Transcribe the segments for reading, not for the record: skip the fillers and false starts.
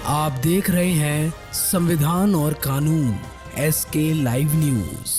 आप देख रहे हैं संविधान और कानून SK लाइव न्यूज।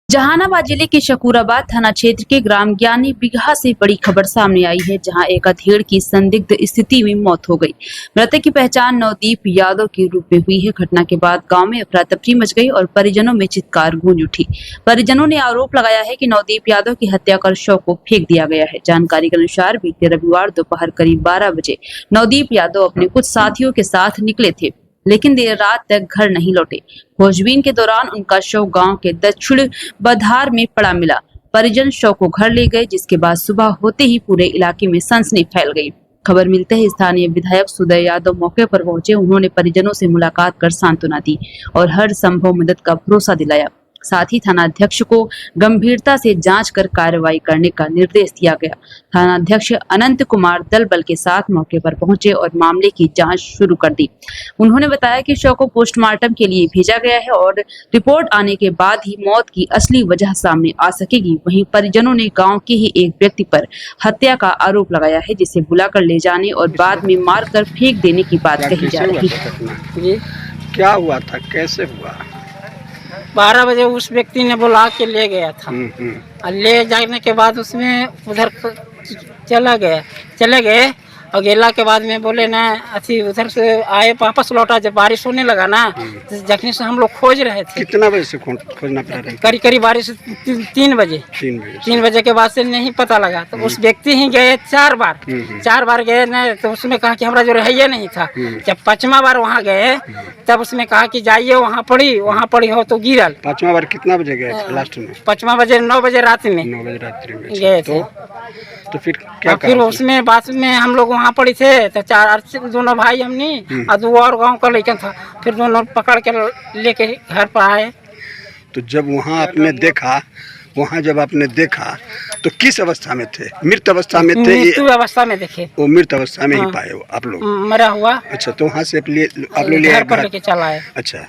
जहानाबाद जिले के शकूराबाद थाना क्षेत्र के ग्राम ज्ञानी बिगहा से बड़ी खबर सामने आई है, जहां एक अधेड़ की संदिग्ध स्थिति में मौत हो गई। मृतक की पहचान नवदीप यादव के रूप में हुई है। घटना के बाद गांव में अफरा तफरी मच गई और परिजनों में चित्कार गूंज उठी। परिजनों ने आरोप लगाया है कि नवदीप यादव की हत्या कर शव को फेंक दिया गया है। जानकारी के अनुसार बीते रविवार दोपहर करीब 12 बजे नवदीप यादव अपने कुछ साथियों के साथ निकले थे, लेकिन देर रात तक घर नहीं लौटे। खोजबीन के दौरान उनका शव गांव के दक्षिण बधार में पड़ा मिला। परिजन शव को घर ले गए, जिसके बाद सुबह होते ही पूरे इलाके में सनसनी फैल गई। खबर मिलते ही स्थानीय विधायक सुदय यादव मौके पर पहुंचे। उन्होंने परिजनों से मुलाकात कर सांत्वना दी और हर संभव मदद का भरोसा दिलाया। साथ ही थानाध्यक्ष को गंभीरता से जांच कर कार्रवाई करने का निर्देश दिया गया। थानाध्यक्ष अनंत कुमार दल बल के साथ मौके पर पहुंचे और मामले की जांच शुरू कर दी। उन्होंने बताया कि शव को पोस्टमार्टम के लिए भेजा गया है और रिपोर्ट आने के बाद ही मौत की असली वजह सामने आ सकेगी। वहीं परिजनों ने गांव के ही एक व्यक्ति पर हत्या का आरोप लगाया है, जिसे बुलाकर ले जाने और बाद में मारकर फेंक देने की बात कही जा रही है। क्या हुआ था, कैसे हुआ? 12 बजे उस व्यक्ति ने बुला के ले गया था। और ले जाने के बाद उसमें उधर चले गए और गेला के बाद में बोले ना अथी उधर से आए, वापस लौटा। जब बारिश होने लगा ना, जखनी से हम लोग खोज रहे थे। कितना बजे से खोजना पड़ा रहा? करीब बारिश 3 बजे। 3 बजे के बाद से नहीं पता लगा। तो उस व्यक्ति ही गए 4 बार गए ना, तो उसने कहा कि हमारा जो रहिए नहीं था। जब 5वां बार वहाँ गए तब उसने कहा कि जाइए वहाँ पड़ी हो तो गिरल। 5वां बार कितना बजे गए थे लास्ट में? 5वां बजे 9 बजे रात में 9 बजे रात्रि में गए थे। तो फिर क्या फिर उसमें बाद में हम लोग वहाँ पड़ी थे तो 4 दोनों भाई हमने और 2 और गांव का लड़का था। फिर दोनों पकड़ के लेके घर पर आए। तो जब वहाँ जब आपने देखा तो किस अवस्था में थे? मृत अवस्था में थे? मृत्यु अवस्था में देखे। वो मृत अवस्था में ही पाए हो आप लोग? मरा हुआ। अच्छा, तो वहाँ से आप लोग घर पर लेके चला है। अच्छा,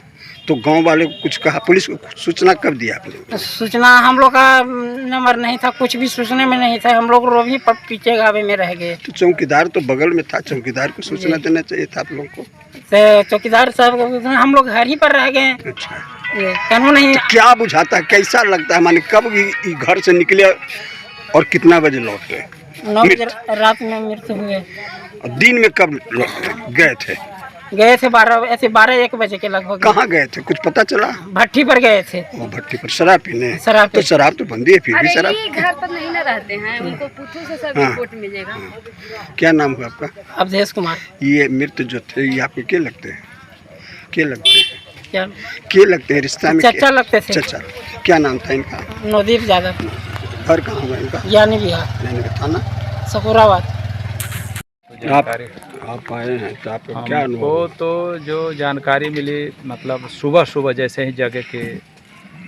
तो गांव वाले को कुछ कहा? पुलिस को सूचना कब दिया आपने? सूचना हम लोग का नंबर नहीं था, कुछ भी सूचना में नहीं था। हम लोग रोभी पर पीछे गावे में रह गए। तो चौकीदार तो बगल में था, चौकीदार को सूचना देना चाहिए था आप लोग को। तो चौकीदार साहब हम लोग घर ही पर रह गए। अच्छा, कानून नहीं। तो क्या बुझाता है, कैसा लगता है? माने कब घर से निकले और कितना बजे लौट गए? 9 बजे रात में मृत्यु हुए। और दिन में कब गए थे? 12-1 बजे के लगभग। कहाँ गए थे, कुछ पता चला? भट्टी पर गए थे। वो भट्टी पर शराब पीने? तो शराब तो बंदी है, फिर भी शराब। घर पर नहीं ना रहते हैं, उनको पूछो से सब रिपोर्ट मिलेगा। क्या नाम हुआ आपका? अवधेश कुमार। ये मृत जो थे ये आपके क्या लगते हैं? क्या लगते हैं रिश्ता में? चचा लगते थे। चचा। क्या नाम था इनका? नवदीप यादव। घर कहाँ हुआ इनका? ज्ञानी बिहार थाना शकूराबाद। आप आए हैं तो आपको क्या अनुभव? वो तो जो जानकारी मिली, मतलब सुबह जैसे ही जगह के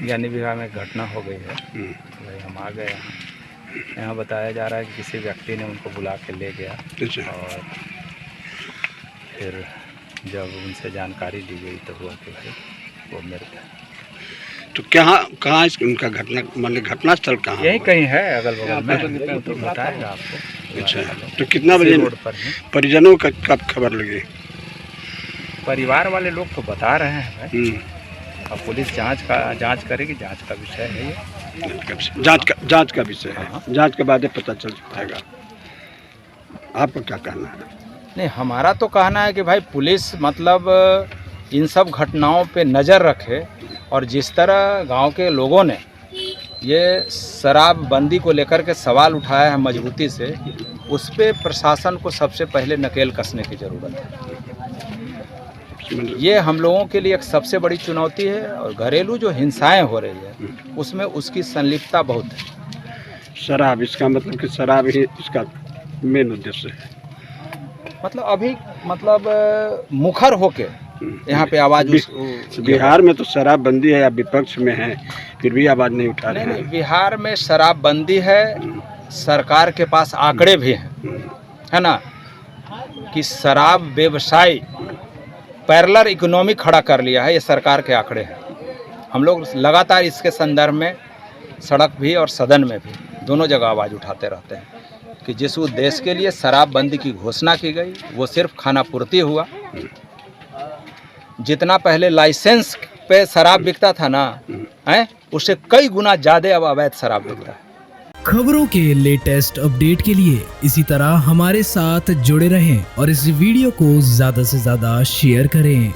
ज्ञानी विहार में घटना हो गई है, भाई हम आ गए यहाँ बताया जा रहा है कि किसी व्यक्ति ने उनको बुला के ले गया। और फिर जब उनसे जानकारी ली गई तो हुआ कि भाई वो मृत है। तो कहाँ उनका घटना स्थल कहाँ? यही कहीं है अगल बगल में, तो बताएगा आपको। अच्छा, तो कितना बजे रोड पर ही? परिजनों का कब खबर लगी? परिवार वाले लोग तो बता रहे हैं भाई। अब पुलिस जांच करेगी, जांच का विषय है ये। जांच का विषय है। जांच के बाद पता चल पाएगा। आपका क्या कहना है? नहीं, हमारा तो कहना है कि भाई पुलिस मतलब इन सब घटनाओं पे नज़र रखे। और जिस तरह गांव के लोगों ने ये शराबबंदी को लेकर के सवाल उठाया है मजबूती से, उस पे प्रशासन को सबसे पहले नकेल कसने की ज़रूरत है। ये हम लोगों के लिए एक सबसे बड़ी चुनौती है। और घरेलू जो हिंसाएं हो रही है उसमें उसकी संलिप्तता बहुत है। शराब, इसका मतलब कि शराब ही इसका मेन उद्देश्य है। मतलब मुखर होके यहाँ पे आवाज़ बिहार में तो शराबबंदी है, या विपक्ष में है, फिर भी आवाज़ नहीं उठा रहे हैं। नहीं, बिहार में शराबबंदी है, सरकार के पास आंकड़े भी हैं, है ना, कि शराब व्यवसाय पैरेलल इकोनॉमी खड़ा कर लिया है। ये सरकार के आंकड़े हैं। हम लोग लगातार इसके संदर्भ में सड़क भी और सदन में भी दोनों जगह आवाज़ उठाते रहते हैं कि जिस उद्देश्य के लिए शराबबंदी की घोषणा की गई वो सिर्फ खानापूर्ति हुआ। जितना पहले लाइसेंस पे शराब बिकता था ना, उससे कई गुना ज़्यादा अब अवैध शराब बिकता है। खबरों के लेटेस्ट अपडेट के लिए इसी तरह हमारे साथ जुड़े रहें और इस वीडियो को ज़्यादा से ज़्यादा शेयर करें।